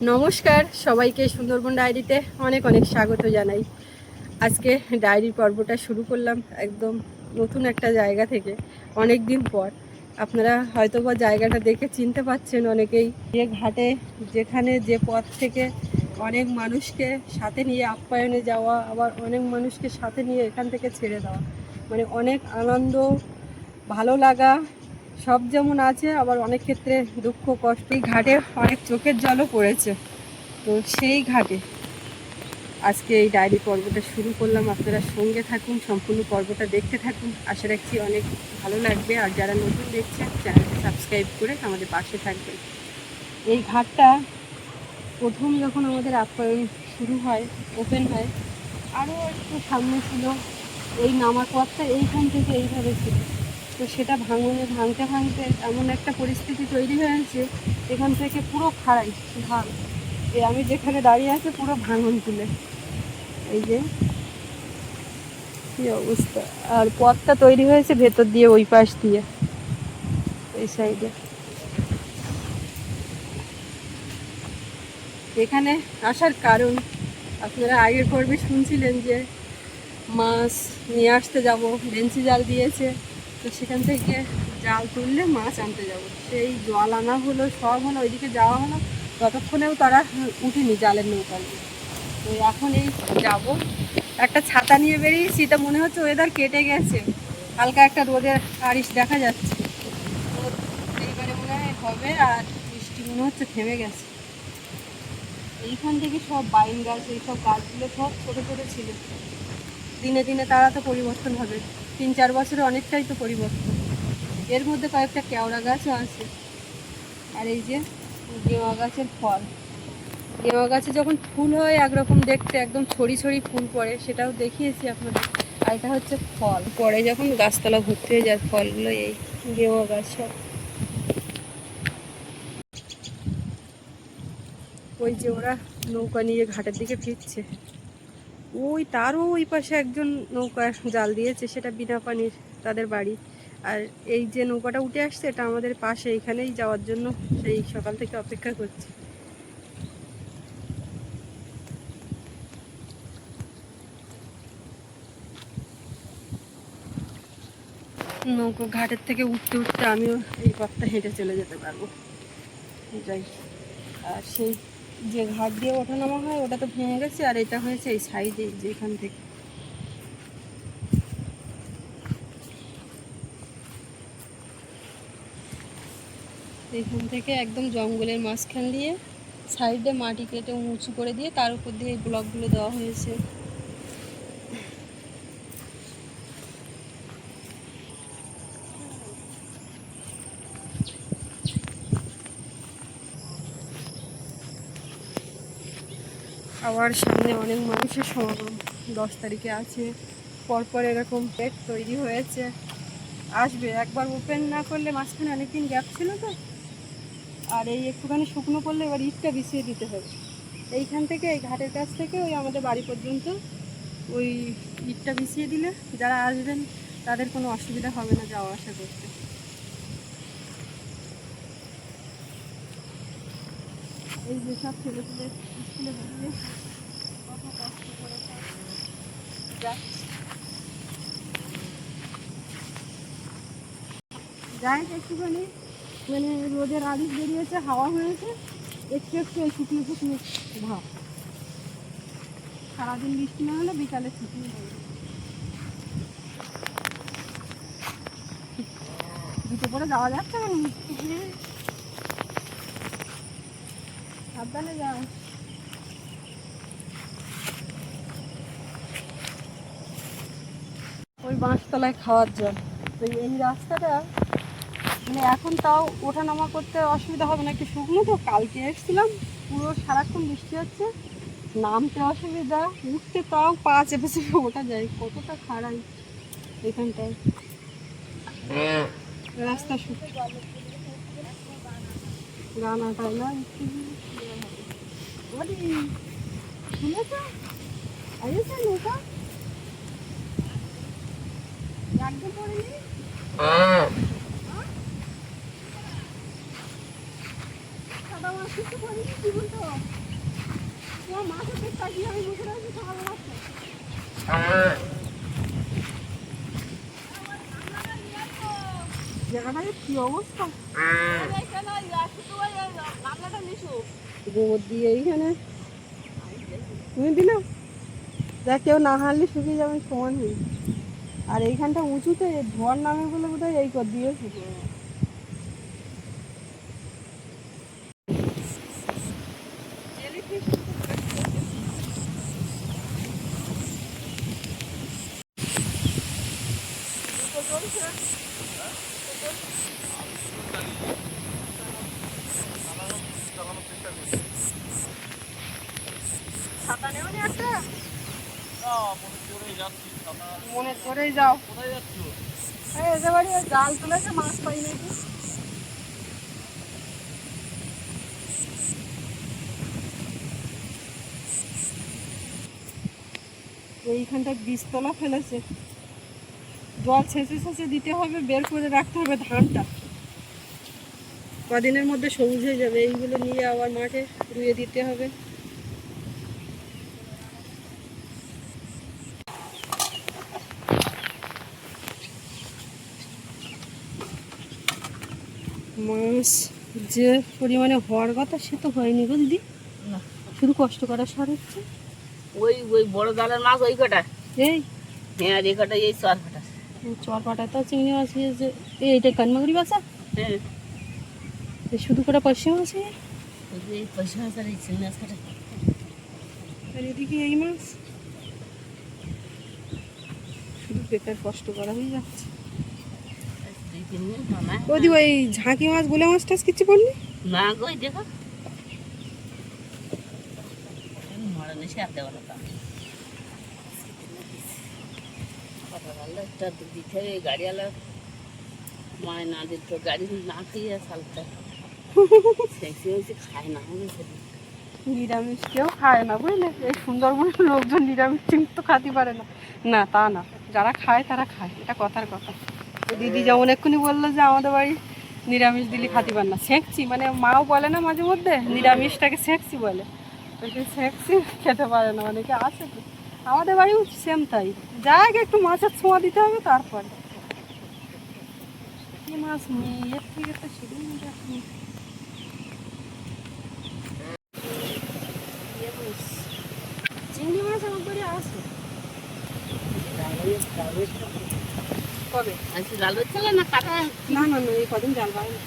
নমস্কার সবাইকে, সুন্দরবন ডায়েরিতে অনেক অনেক স্বাগত জানাই। আজকে ডায়েরির পর্বটা শুরু করলাম একদম নতুন একটা জায়গা থেকে, অনেক দিন পর। আপনারা হয়তোবা জায়গাটা দেখে চিনতে পারছেন অনেকেই। যে ঘাটে, যেখানে যে পথ থেকে অনেক মানুষকে সাথে নিয়ে আপ্যায়নে যাওয়া, আবার অনেক মানুষকে সাথে নিয়ে এখান থেকে ছেড়ে দেওয়া, মানে অনেক আনন্দ, ভালো লাগা সব যেমন আছে, আবার অনেক ক্ষেত্রে দুঃখ কষ্ট। এই ঘাটে অনেক চোখের জলও পড়েছে। তো সেই ঘাটে আজকে এই ডায়েরি পর্বটা শুরু করলাম। আপনারা সঙ্গে থাকুন, সম্পূর্ণ পর্বটা দেখতে থাকুন। আশা রাখছি অনেক ভালো লাগবে। আর যারা নতুন দেখছেন, চ্যানেলটা সাবস্ক্রাইব করে আমাদের পাশে থাকবেন। এই ঘাটটা প্রথম যখন আমাদের আপ্যায়ন শুরু হয়, ওপেন হয়, আরও একটু সামনে ছিল। এই নামার পথটা এইখান থেকে এইভাবে ছিল। তো সেটা ভাঙতে ভাঙতে এমন একটা পরিস্থিতি তৈরি হয়েছে, এখান থেকে পুরো খাড়াই ঢাল। এই আমি যেখানে দাঁড়িয়ে আছি পুরো ভাঙন তুলে, এই যে কি অবস্থা। আর পথটা তৈরি হয়েছে ভেতর দিয়ে, ওই পাশ দিয়ে, এই সাইডে। এখানে আসার কারণ, আপনারা আগের পর্বে শুনছিলেন যে মাছ নিয়ে আসতে যাব, বেঞ্চি জাল দিয়েছে। তো সেখান থেকে জাল তুললে মাছ আনতে যাব। সেই জল আনা হলো, সব হলো, ওইদিকে যাওয়া হলো, ততক্ষণেও তারা উঠিনি জালের নৌকা নিয়ে। তো এখন এই যাব, একটা ছাতা নিয়ে বেরিয়েছি। তা মনে হচ্ছে ওয়েদার কেটে গেছে, হালকা একটা রোদের আরিশ দেখা যাচ্ছে। রোদ এইবারে মনে হয় হবে, আর বৃষ্টি মনে হচ্ছে থেমে গেছে। এইখান থেকে সব বাইন গাছ, এইসব গাছগুলো সব ছোটো ছোটো ছিল। দিনে দিনে তারা তো পরিবর্তন হবে, 3-4 বছরে অনেকটাই তো পরিবর্তন। এর মধ্যে কয়েকটা কেওড়া গাছও আছে। আর এই যে গেওয়া গাছের ফল, গেওয়া গাছে যখন ফুল হয় একরকম দেখতে, একদম ছড়ি ছড়ি ফুল পড়ে, সেটাও দেখিয়েছি আপনাদের। আর এটা হচ্ছে ফল, পরে যখন গাছতলা ভর্তি হয়ে যায় ফলগুলো। এই গেওয়া গাছ সব। ওই যে ওরা নৌকা নিয়ে ঘাটের দিকে ফিরছে, ওই তারও ওই পাশে একজন নৌকা জাল দিয়েছে, সেটা বিনা পানির, তাদের বাড়ি। আর এই যে নৌকাটা উঠে আসছে, এটা আমাদের পাশে, এখানেই যাওয়ার জন্য সেই সকাল থেকে অপেক্ষা করছে। নৌকো ঘাটের থেকে উঠতে উঠতে আমিও এই পথটা হেঁটে চলে যেতে পারবো, যাই। আর সেই যে ঘাট দিয়ে ওঠানামা হয় ওটা তো ভেঙে গেছে, আর এটা হয়েছে এই সাইডে, যেখান থেকে। এইখান থেকে একদম জঙ্গলের মাঝখান দিয়ে সাইডে মাটি কেটে উঁচু করে দিয়ে তার উপর দিয়ে এই ব্লকগুলো দেওয়া হয়েছে। আবার সামনে অনেক মানুষের সমাগম, 10 তারিখে আছে। পরপর এরকম ডেট তৈরি হয়েছে, আসবে। একবার ওপেন না করলে মাঝখানে অনেকদিন গ্যাপ ছিল তো, আর এই একটুখানি শুকনো করলে এবার ইটটা বিছিয়ে দিতে হবে। এইখান থেকে, এই ঘাটের কাছ থেকে ওই আমাদের বাড়ি পর্যন্ত ওই ইটটা বিছিয়ে দিলে যারা আসবেন তাদের কোনো অসুবিধা হবে না যাওয়া আসা করতে। এই যেসব ছেলে পেলে স্কুলে বেরিয়ে কত কষ্ট করে যাচ্ছে, যাই একটুখানি, মানে রোদের আলিশ বেরিয়েছে, হাওয়া হয়েছে, একটু একটু এই শুকিয়ে শুকিয়ে ভাব। সারাদিন বৃষ্টি না হলে বিকালে শুকিয়ে যাবে। জুতো পরে যাওয়া যাচ্ছে না, সাবধানে যাও। ওই বাঁশতলায় খাওয়ার জল। তো এই রাস্তাটা মানে এখন তাও ওঠানামা করতে অসুবিধা হবে না, একটু শুকনো তো। কালকে এসেছিলাম, পুরো সারাক্ষণ বৃষ্টি হচ্ছে, নামতে অসুবিধা, উঠতে তাও পা চেপে চেপে ওঠা যায়, কতটা খাড়াই এখানটায় রাস্তা। রানাটাই না শুনেছ, আইসে নৌকা একদম পড়েনি। সাদা মাছ জায়গাটা কি অবস্থা, গোবর দিয়ে এইখানে তুমি দিলে যা কেউ না হারলে শুকিয়ে যাবে সমান হয়ে। আর এইখানটা উঁচুতে ঝড় নামে বলে বোধ হয় এই কর দিয়েছে। মনে করেই যাও। এদের বাড়ি জাল তুলেছে, মাছ পাই নাকি। এইখানটা বীজতলা ফেলেছে, জল ছেঁচে ছেঁচে দিতে হবে, বের করে রাখতে হবে ধানটা, কদিনের মধ্যে সবুজ হয়ে যাবে। এইগুলো নিয়ে আবার মাঠে রুইয়ে দিতে হবে। মাছ যে পরিমাণে হওয়ার কথা সে তো হয়নি গো দিদি, শুধু কষ্ট করার সার হচ্ছে। ওই ওই বড় জালের মাছ ওই কটা, এই হ্যাঁ আর এই কটা, এই চর কটা। চর পাটায় তো চিংড়ি মাছ হয়েছে, এইটা কানমাগুড়ি বাসা, হ্যাঁ শুধু কটা পয়সা মাছ, এই পয়সা মাছ আর এই চিংড়ি মাছ কটা। আর এদিকে এই মাছ, শুধু বেকার কষ্ট করা হয়ে যাচ্ছে। দুই তিন দিন না ওদি ওই ঝাঁকি মাছ, গোলা মাছ টাছ কিছু বললি না গো, দেখো মরণে সে আর দেওয়া না একটা দিতে হবে। গাড়িওয়ালা মায় না দিত, গাড়ি না খেয়ে সালটা খায় না। নিরামিষ কেউ খায় না বুঝলে, এই সুন্দরবনের লোকজন নিরামিষ তো খাতে পারে না। না তা না, যারা খায় তারা খায়, এটা কথার কথা। তো দিদি যেমন এক্ষুনি বললো যে আমাদের বাড়ি নিরামিষ দিলে খাতে পারে না, ছেঁকছি, মানে মাও বলে না মাঝে মধ্যে নিরামিষটাকে ছেঁকছি বলে, তো সেই ছেঁকছি খেতে পারে না, অনেকে আছে তো। আমাদের বাড়িও সেম তাই, যা আগে একটু মাছের ছোঁয়া দিতে হবে, তারপরে কি মাছ নিয়ে এর থেকে তো শুধু চিংড়ি মাছ আমার বাড়ি আছে। কবে আচ্ছা জাল হচ্ছে না কাটা? না না না, এই কদিন জাল পাই না।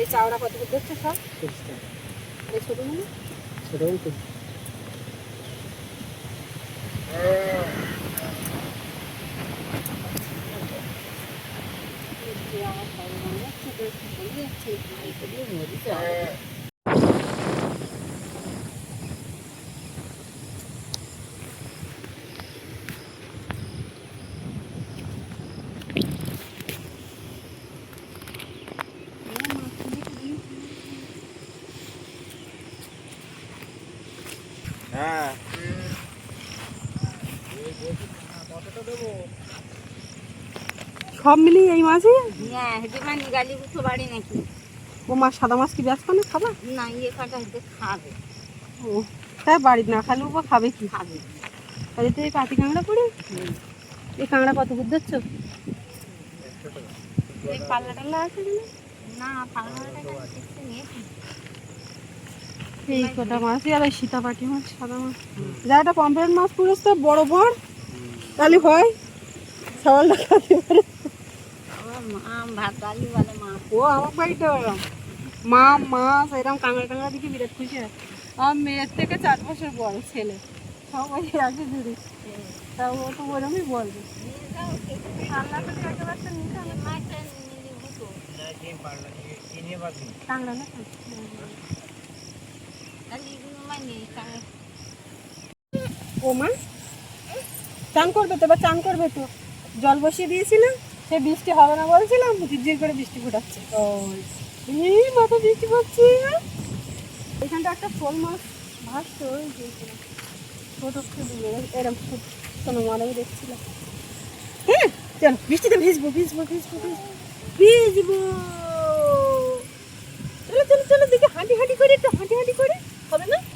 এই চাওড়া কত করে দিচ্ছে সব? ছোট মানে ছোট সব মিলিয়ে এই মাছই। হ্যাঁ হেঁটে মানে গালি বুঝতে পারি নাকি। ও মাছ, সাদা মাছ কি ব্যস্ত না খাবা? না ইয়ে কাটা হেঁটে খাবে। ও তাই, বাড়ির না খালেও বা খাবে কি? খাবে। তাহলে তো এই পাতি কাঁকড়া পড়ে। এই কাঁকড়া কত করে দিচ্ছ? এই পাল্লা টাল্লা আছে না পাল্লাটা নিয়েছি। এই কটা মাছই, আর ওই সীতাপাটি মাছ, সাদা মাছ, যা একটা পম্পলেট মাছ পুরোস তো বড় বড়, তাহলে হয় সবালটা খাতে পারে। মা ভাত ডালি বলে মা। ও আমার বাড়িতে মা মাছ এরকম কাঁকড়া টাংড়া দিকে বিরাট খুশি হয়। আমার মেয়ের থেকে 4 বছর বড় ছেলে, সবাই আছে জুড়ে, তা ও তো ওরমই বলবে। কাঁকড়া না ও মা চান করবে তো, এবার চান করবে তো, জল বসিয়ে দিয়েছিলাম, সে বৃষ্টি হবে না বলছিলাম, ঝিরঝির করে বৃষ্টি ফুটাচ্ছে। এই মাথা বৃষ্টি পড়ছে। এখানটা একটা শোল মাছ ভাসতো, ছোট এরকম কোনো মনেই দেখছিলাম। হ্যাঁ চল বৃষ্টিতে ভিজবো ভিজবো ভিজবো ভিজবো ভিজবো।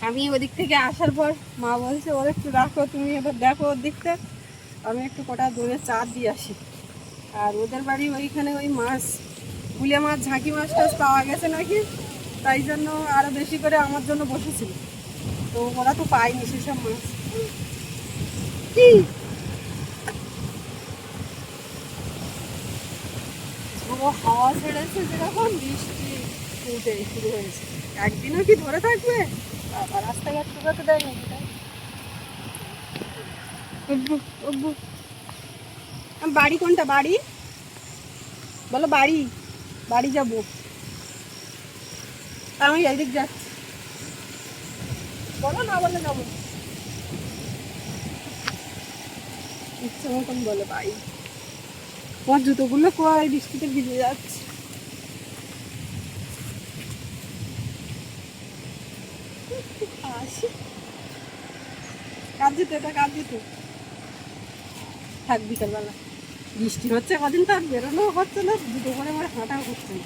আমি ওদিক থেকে আসার পর মা বলছে ওর একটু রাখো, তুমি এবার দেখো ওর দিকটা, আমি একটু কটা দূরে চা দিয়ে আসি। আর ওদের বাড়ি ওইখানে ওই মাছ, গুলে মাছ, ঝাঁকি মাছ টাছ পাওয়া গেছে নাকি, তাই জন্য আরও বেশি করে আমার জন্য বসেছিল। তো ওরা তো পায়নি সেসব মাছ। কি ঝোড়ো হাওয়া ছেড়েছে, যেরকম বৃষ্টি উঠে শুরু হয়েছে। একদিনও কি ধরে থাকবে? আবার রাস্তাঘাট শুকাতে দেয় নাকি? অব্বু অব্বু, বাড়ি কোনটা? বাড়ি বলো, বাড়ি। বাড়ি যাবো, আমি এদিক যাচ্ছি। বলো না বলে যাবো, ইচ্ছে মতন বলে বাড়ি। তোমার জুতোগুলো কোয়াই বৃষ্টিতে ভিজে যাচ্ছে। আসি, কাজ যেত, এটা কাজ যেত। থাক বিকালবেলা, বৃষ্টি হচ্ছে কদিন, তো আর বেরোনো হচ্ছে না, জুতো করে আমার হাঁটাও হচ্ছে না।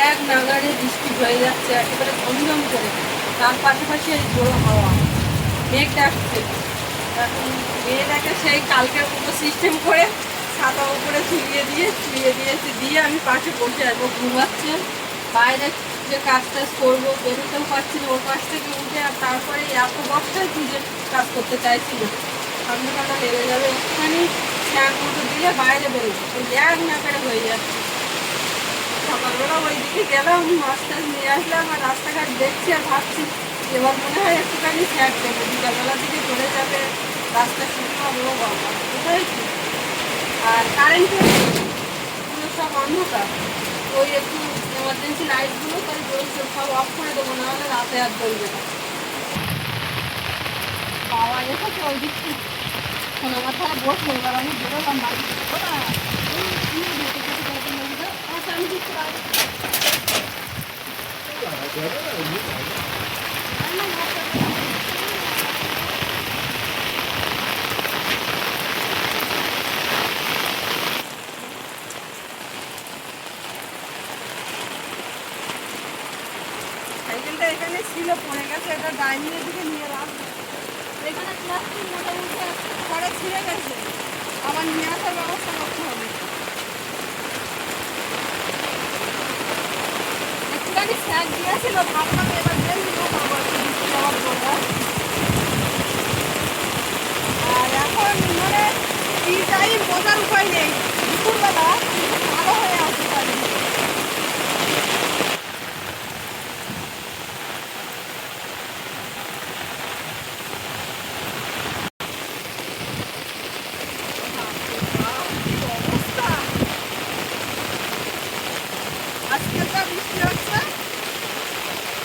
এক নাগাড়ে বৃষ্টি হয়ে যাচ্ছে একেবারে ঝমঝম করে, তার পাশাপাশি এই ঝোড়ো হাওয়া, মেঘ ডাকছে। এখন মেয়েটাকে সেই কালকের মতো সিস্টেম করে ছাতা উপরে ছুঁয়ে দিয়েছি, দিয়ে আমি পাশে বসে আসবো, ঘুমাচ্ছে। বাইরে যে কাজ টাজ করবো, বেরোতেও পারছি না, ওর পাশ থেকে উঠে। আর তারপরে এত বর্ষায় পুজো কাজ করতে চাইছি না, ঠান্ডা লেগে যাবে। একটুখানি ফ্যান মতো দিলে বাইরে বেরোবো, ওই এক নাগাড়ে হয়ে যাচ্ছে। সকালবেলা ওই দিকে গেলাম, মাছ টাছ নিয়ে আসলাম, আর রাস্তাঘাট দেখছি আর ভাবছি এবার মনে হয় একটুখানি ফ্যাট দেবো, বিকালবেলার দিকে চলে যাবে, রাস্তা শুরু হবে। ও বাবা, কোথায় কি! আর কারেন্টের গুলো সব অন্ধকার, ওই একটু এমার্জেন্সি লাইটগুলো তাই জ্বলছে, সব অফ করে দেবো, না হলে রাতে আর জ্বলবে না। পাওয়া এসেছে ওই দিক থেকে, এখন আমার তারা বসবো, এবার আমি বেরোলাম বাড়ি থেকে। আচ্ছা, আমি দিচ্ছি বাড়ি। সাইকেলটা এখানে ছিল, পড়ে গেছে, এটা ডাইনিং এর দিকে নিয়ে রাখবো। এখানে প্লাস্টিক মোটামুটি পরে ছিঁড়ে গেছে, আবার নিয়ে আসার ব্যবস্থা করতে হবে। একটুখানি স্যাক দিয়েছিল, ভাবলাম এবার দিয়ে নিয়ে যাবো বৃষ্টি যাওয়ার পরে। আর এখন মানে কি টাইম বোঝার উপায় নেই, দুপুরবেলা ভালো হয়ে আসতে পারি। আজকে যা বৃষ্টি হচ্ছে,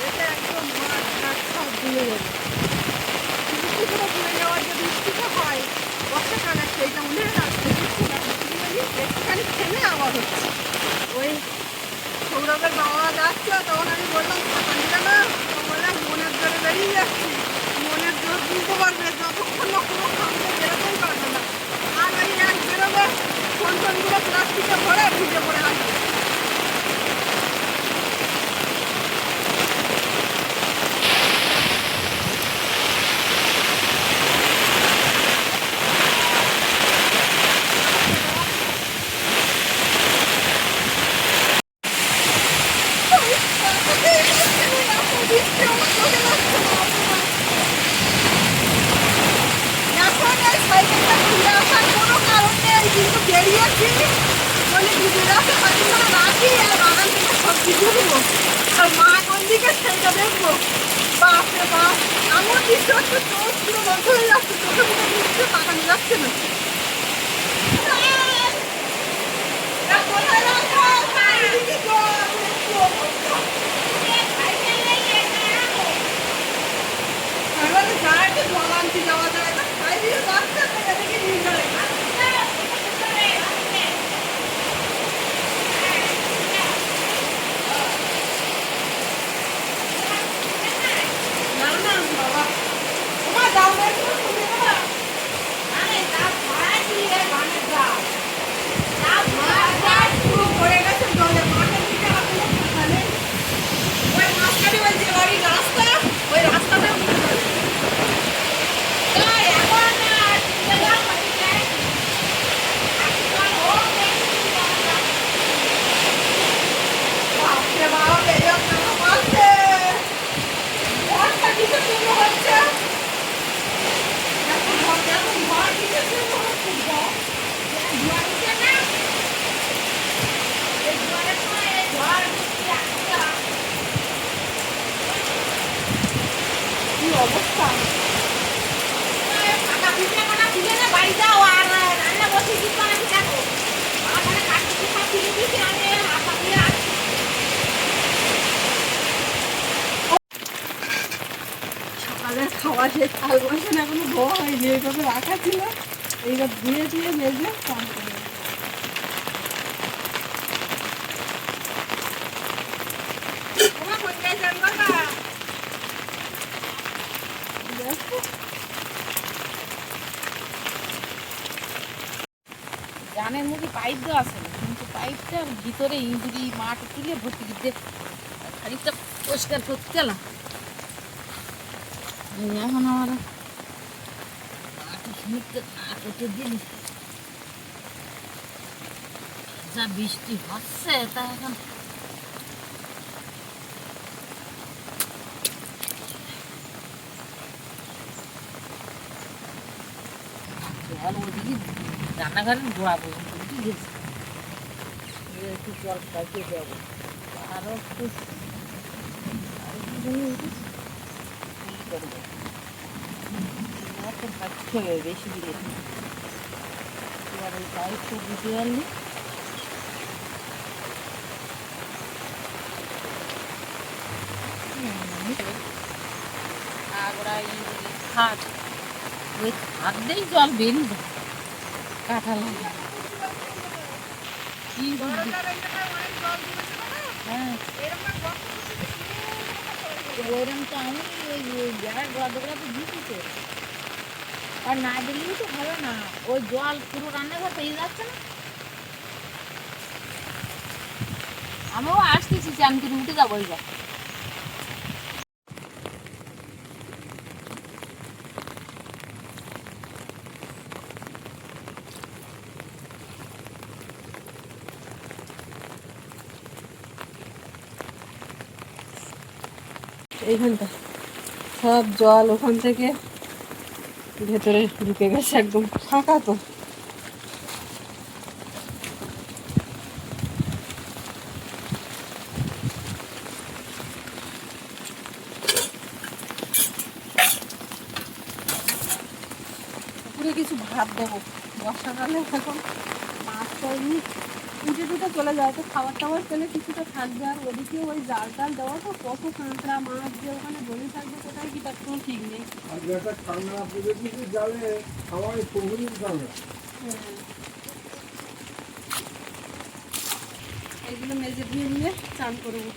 এতে একদম মাঠ ঘাট সব ধুয়ে যাবে। পুকুরে ধুয়ে যাওয়ার যে বৃষ্টিটা হয় বর্ষাকালে, সেইটা মনে হয় রাস্তায় একটুখানি থেমে আবার হচ্ছে। ওই সৌরভের বাবা যাচ্ছে, তখন আমি বললাম ছাতা নিলে না, তো বললাম মনের জোরে বেরিয়ে যাচ্ছি। মনের জোর বুঝতে পারবে যতক্ষণ না কোনো খামতে বেরোতেই পারবে না। আর ওই এক বেরোবে, ফোন টোনগুলো প্লাস্টিকে ভরে ভিজে পড়ে আসবে। আর মা কোন দিকে সেইটা দেখবো, বাপরে বাপ, আমার বিশ্বাস তো চোখ পুরো বন্ধ হয়ে যাচ্ছে, চোখে মুখে দিচ্ছে, তাকানো যাচ্ছে না। জল আনতে যাওয়া যায় না, তাই দিয়ে যাচ্ছে, থেকে নিয়ে যায়। না না, অবস্থা বাড়ি যাও আর রান্না বসে কি বানাবি দেখো আমার কাছে কি ফিরে দিছি আমি হাতা দিয়ে সকালের খাওয়া শেষ, থাল বাসন এখনো ধোয়া হয়নি, এইভাবে রাখা ছিল। এইবার ধুয়ে ধুয়ে মেজে স্নান করে নেবো। তোমার কোথায় যান বাবা জানের মধ্যে পাইপ দেওয়া আছে না, কিন্তু পাইপটার ভিতরে ইঁদুরি মাঠ তুলে ভর্তি দিতে খানিকটা পরিষ্কার করতে গেলাম। এখন আমার খানিকটা না করতে দিলি যা বৃষ্টি হচ্ছে তা এখন জল ওদিকে রান্নাঘরের গোড়া পর্যন্ত উঠে গেছে, একটু জল খাইতে দেবো আরও একটু বেশি দিলে এবার ওই পাইপটা দিতে পারলি আগড়া খাট ওই খাট দিয়েই জল বেরিয়ে যায় কাঁঠাল হ্যাঁ ওইরকম তো আমি ওই গ্যাস গদগড়া তো দিচ্ছি আর না দিলেই তো হবে না, ওই জল পুরো রান্নাঘর পেয়ে যাচ্ছে না। আমিও আসতেছি চান করে উঠে যাবো এবার। এইখানটা সব জল ওখান থেকে ভেতরে ঢুকে গেছে, একদম ফাঁকা তো। পুকুরে কিছু ভাত দেবো, বর্ষাকালে এখন মাছ পাইনি, উঠে টুটে চলে যায়, তো খাবার টাবার পেলে কিছুটা থাকবে। আর ওদিকে ওই জাল টাল দেওয়া তো কত কাঁকড়া মাছ যে ওখানে বলে থাকবে কোথায় কি তার কোনো ঠিক নেই। এগুলো মেজে দিয়ে নিয়ে চান করবো।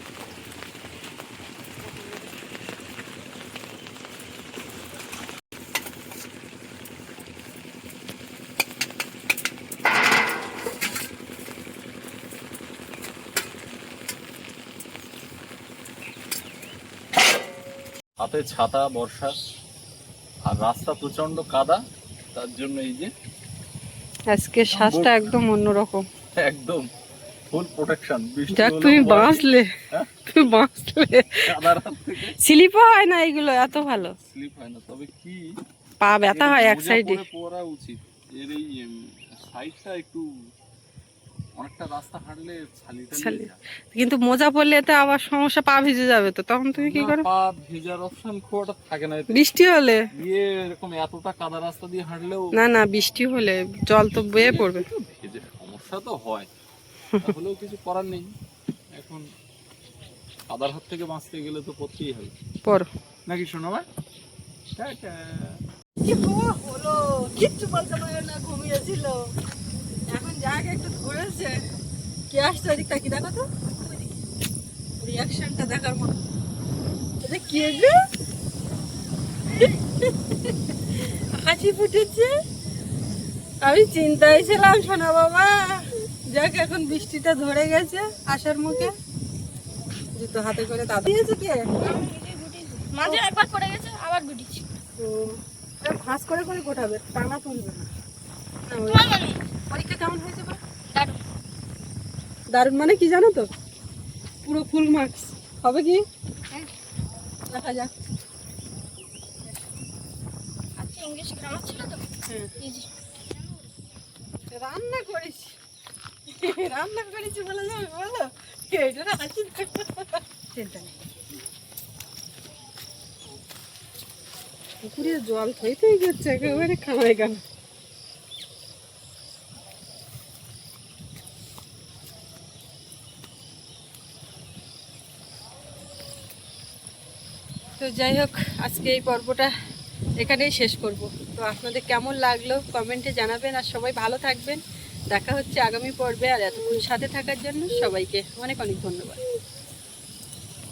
হাতে ছাতা, বর্ষা, আর রাস্তা প্রচন্ড কাদা, তার জন্য এই যে আজকে শ্বাসটা একদম অন্যরকম, একদম ফুল প্রোটেকশন। যাক তুমি বাঁচলে, তুমি বাঁচলে, কাদার হাত থেকে স্লিপও হয় না, এগুলো এত ভালো। স্লিপ হয় না, তবে কি পা ব্যথা হয় এক সাইডে। পরা উচিত, এর এই সাইডটা একটু অনেকটা রাস্তা হাঁটলে ছালিটা ছালি। কিন্তু মোজা পরলে তো আবার সমস্যা, পা ভিজে যাবে, তো তখন তুমি কি করো? পা ভেজার অপশন খুব একটা থাকে না। বৃষ্টি হলে গিয়ে এরকম এতটা কাদা রাস্তা দিয়ে হাঁটলেও না, না বৃষ্টি হলে জল তো বয়ে পড়বে, ভেজে সমস্যা তো হয়, তাহলেও কিছু করার নেই। এখন কাদার হাত থেকে বাঁচতে গেলে তো পড়তেই হবে, পড়ো নাকি শোনো ভাই? কি হলো কিচ্ছু বলতে পারে না, ঘুমিয়েছিল, এখন যাকে একটু ধরেছে। কে আসছে ওদিকটা, কি দেখো তো রিয়াকশনটা দেখার মতো। এটা কে গো? হাসি ফুটেছে। আমি চিন্তায় ছিলাম সোনা বাবা, যাক এখন বৃষ্টিটা ধরে গেছে আসার মুখে। জুতো হাতে করে দাদা দিয়েছে কে? মাঝে একবার পড়ে গেছে আবার গুটিছি। তো ভাঁজ করে করে গোটাবে, টানা তুলবে না। না, ওই- তোমার মানে পরীক্ষা কেমন হয়েছে বা? দারুণ। দারুণ মানে কি জানো তো? পুরো ফুল মার্কস হবে কি? হ্যাঁ। দেখা যাক। আজকে ইংলিশ গ্রামার ছিল তো হ্যাঁ, ইজি। রান্না করেছি, রান্না করেছি বলে যাবে বলো? এইটা হাসি চিন্তা নেই। পুকুরে জল থই থই করছে একেবারে খামায় গান। তো যাই হোক, আজকে এই পর্বটা এখানেই শেষ করব। তো আপনাদের কেমন লাগলো কমেন্টে জানাবেন, আর সবাই ভালো থাকবেন। দেখা হচ্ছে আগামী পর্বে। আর এতক্ষণ সাথে থাকার জন্য সবাইকে অনেক অনেক ধন্যবাদ।